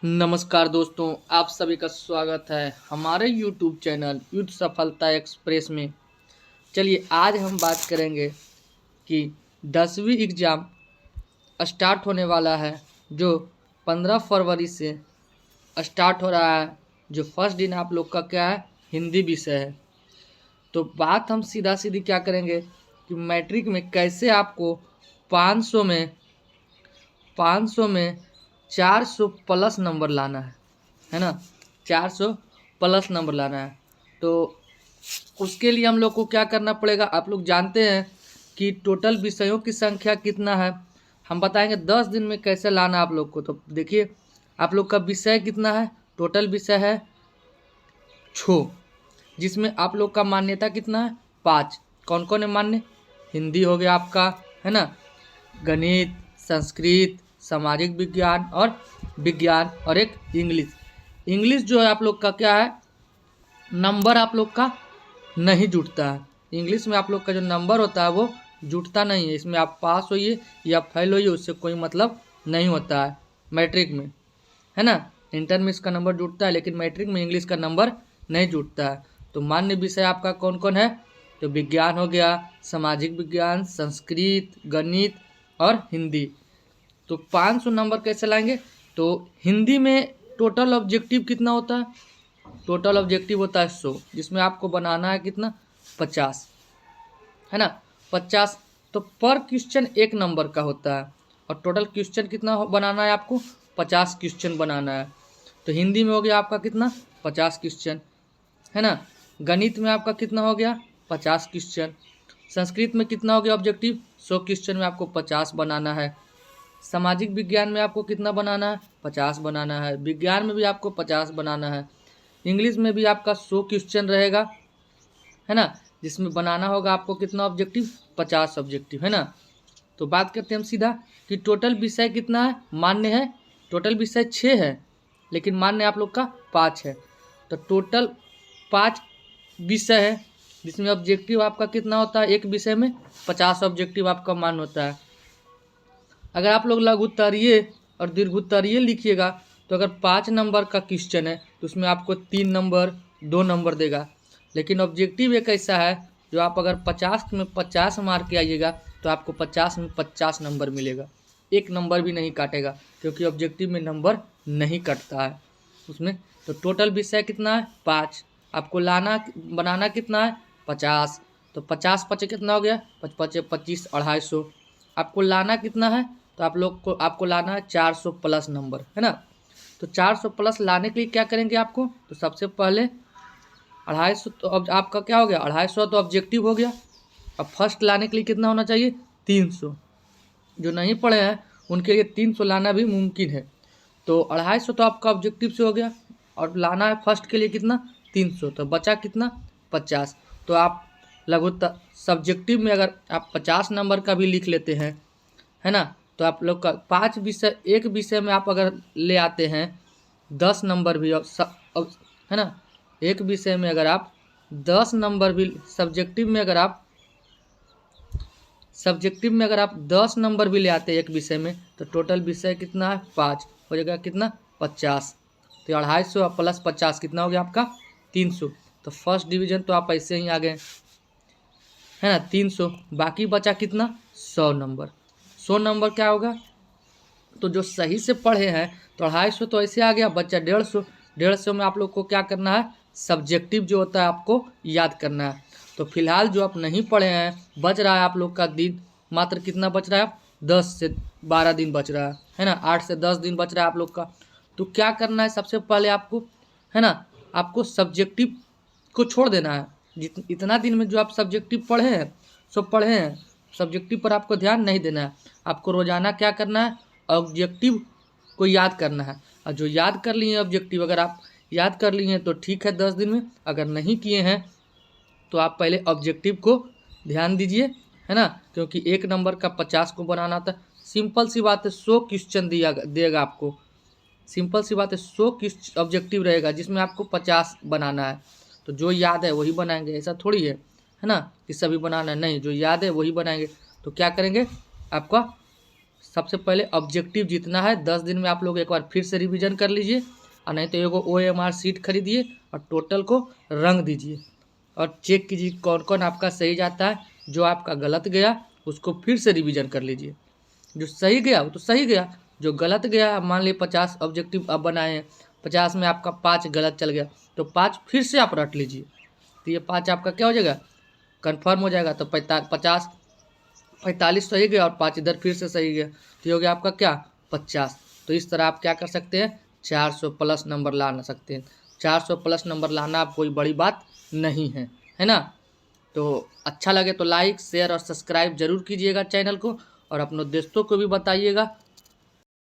नमस्कार दोस्तों, आप सभी का स्वागत है हमारे YouTube चैनल युद्ध सफलता एक्सप्रेस में। चलिए आज हम बात करेंगे कि 10वीं एग्ज़ाम स्टार्ट होने वाला है, जो 15 फरवरी से स्टार्ट हो रहा है। जो फर्स्ट दिन आप लोग का क्या है, हिंदी विषय है। तो बात हम सीधा सीधी क्या करेंगे कि मैट्रिक में कैसे आपको 500 में 400 प्लस नंबर लाना है ना। 400 प्लस नंबर लाना है। तो उसके लिए हम लोग को क्या करना पड़ेगा, आप लोग जानते हैं कि टोटल विषयों की संख्या कितना है। हम बताएंगे 10 दिन में कैसे लाना आप लोग को। तो देखिए, आप लोग का विषय कितना है, टोटल विषय है 6, जिसमें आप लोग का मान्यता कितना है, 5। कौन कौन है मान्य? हिंदी हो गया आपका, है ना, गणित, संस्कृत, सामाजिक विज्ञान और एक इंग्लिश। इंग्लिश जो है आप लोग का क्या है, नंबर आप लोग का नहीं जुटता है। इंग्लिश में आप लोग का जो नंबर होता है वो जुटता नहीं है। इसमें आप पास होइए या फेल होइए, उससे कोई मतलब नहीं होता है मैट्रिक में, है ना। इंटर में इसका नंबर जुटता है, लेकिन मैट्रिक में इंग्लिश का नंबर नहीं जुटता है। तो मान्य विषय आपका कौन कौन है? तो विज्ञान हो गया, सामाजिक विज्ञान, संस्कृत, गणित और हिंदी। तो 500 नंबर कैसे लाएंगे? तो हिंदी में टोटल ऑब्जेक्टिव कितना होता है? टोटल ऑब्जेक्टिव होता है 100, जिसमें आपको बनाना है कितना, 50, है ना, 50। तो पर क्वेश्चन 1 नंबर का होता है, और टोटल क्वेश्चन कितना बनाना है आपको, 50 क्वेश्चन बनाना है। तो हिंदी में हो गया आपका कितना, 50 क्वेश्चन, है ना। गणित में आपका कितना हो गया, 50 क्वेश्चन। संस्कृत में कितना हो गया ऑब्जेक्टिव, 100 क्वेश्चन में आपको 50 बनाना है। सामाजिक विज्ञान में आपको कितना बनाना है, 50 बनाना है। विज्ञान में भी आपको 50 बनाना है। इंग्लिश में भी आपका 100 क्वेश्चन रहेगा, है ना, जिसमें बनाना होगा आपको कितना ऑब्जेक्टिव, 50 ऑब्जेक्टिव, है ना। तो बात करते हैं हम सीधा कि टोटल विषय कितना है, मान्य है। टोटल विषय 6 है, लेकिन मान्य आप लोग का 5 है। तो टोटल 5 विषय है, जिसमें ऑब्जेक्टिव आपका कितना होता है, एक विषय में 50 ऑब्जेक्टिव आपका मान होता है। अगर आप लोग लघु उत्तरीय और दीर्घ उत्तरीय लिखिएगा, तो अगर 5 नंबर का क्वेश्चन है तो उसमें आपको 3 नंबर 2 नंबर देगा। लेकिन ऑब्जेक्टिव एक ऐसा है जो आप अगर 50 में 50 मार्क के आइएगा तो आपको 50 में 50 नंबर मिलेगा, एक नंबर भी नहीं काटेगा, क्योंकि ऑब्जेक्टिव में नंबर नहीं कटता है उसमें। तो टोटल विषय कितना है, 5। आपको लाना बनाना कितना है, 50। तो 50 पचे कितना हो गया, 55 25 250। आपको लाना कितना है, तो आपको लाना है 400 प्लस नंबर, है ना। तो 400 प्लस लाने के लिए क्या करेंगे आपको, तो सबसे पहले 250, तो अब आपका क्या हो गया, 250 तो ऑब्जेक्टिव हो गया। अब फर्स्ट लाने के लिए कितना होना चाहिए, 300। जो नहीं पढ़े हैं उनके लिए 300 लाना भी मुमकिन है। तो 250 तो आपका ऑब्जेक्टिव से हो गया, और लाना है फर्स्ट के लिए कितना, 300। तो बचा कितना, 50। तो आप लघु सब्जेक्टिव में अगर आप 50 नंबर का भी लिख लेते हैं, है ना, तो आप लोग का 5 विषय, एक विषय में आप अगर ले आते हैं 10 नंबर भी, है ना, एक विषय में अगर आप 10 नंबर भी, सब्जेक्टिव में अगर आप 10 नंबर भी ले आते हैं एक विषय में, तो टोटल विषय कितना है, 5 हो जाएगा, कितना, 50। तो 250 प्लस 50 कितना हो गया आपका, 300। तो फर्स्ट डिवीजन तो आप ऐसे ही आ गए, है ना, 300। बाकी बचा कितना, 100 नंबर। 100 नंबर क्या होगा, तो जो सही से पढ़े हैं तो 250 तो ऐसे आ गया, बच्चा 150। 150 में आप लोग को क्या करना है, सब्जेक्टिव जो होता है आपको याद करना है। तो फिलहाल जो आप नहीं पढ़े हैं, बच रहा है आप लोग का दिन, मात्र कितना बच रहा है, 10 से 12 दिन बच रहा है ना, 8 से 10 दिन बच रहा है आप लोग का। तो क्या करना है, सबसे पहले आपको, है ना, आपको सब्जेक्टिव को छोड़ देना है। इतना दिन में जो आप सब्जेक्टिव पढ़े हैं, सब पढ़े हैं, सब्जेक्टिव पर आपको ध्यान नहीं देना है। आपको रोजाना क्या करना है, ऑब्जेक्टिव को याद करना है। और जो याद कर लिए हैं ऑब्जेक्टिव, अगर आप याद कर लिए हैं तो ठीक है 10 दिन में, अगर नहीं किए हैं तो आप पहले ऑब्जेक्टिव को ध्यान दीजिए, है ना, क्योंकि एक नंबर का 50 को बनाना था। सिंपल सी बात है, 100 क्वेश्चन देगा आपको। सिंपल सी बात है, 100 क्वेश्चन ऑब्जेक्टिव रहेगा, जिसमें आपको 50 बनाना है। तो जो याद है वही बनाएंगे, ऐसा थोड़ी है ना, कि सभी बनाना है, नहीं, जो याद है वही बनाएंगे। तो क्या करेंगे, आपका सबसे पहले ऑब्जेक्टिव जितना है 10 दिन में आप लोग एक बार फिर से रिवीजन कर लीजिए, और नहीं तो एगो OMR सीट खरीदिए और टोटल को रंग दीजिए और चेक कीजिए कौन कौन आपका सही जाता है। जो आपका गलत गया उसको फिर से रिवीजन कर लीजिए। जो सही गया वो तो सही गया, जो गलत गया, मान लीजिए 50 ऑब्जेक्टिव आप बनाए हैं, 50 में आपका 5 गलत चल गया तो 5 फिर से आप रट लीजिए, तो ये 5 आपका क्या हो जाएगा, कन्फर्म हो जाएगा। तो 45 सही गया और 5 इधर फिर से सही गया, तो ये हो गया आपका क्या, 50। तो इस तरह आप क्या कर सकते हैं, 400 प्लस नंबर ला सकते हैं। 400 प्लस नंबर लाना आप कोई बड़ी बात नहीं है ना। तो अच्छा लगे तो लाइक शेयर और सब्सक्राइब जरूर कीजिएगा चैनल को, और अपने दोस्तों को भी बताइएगा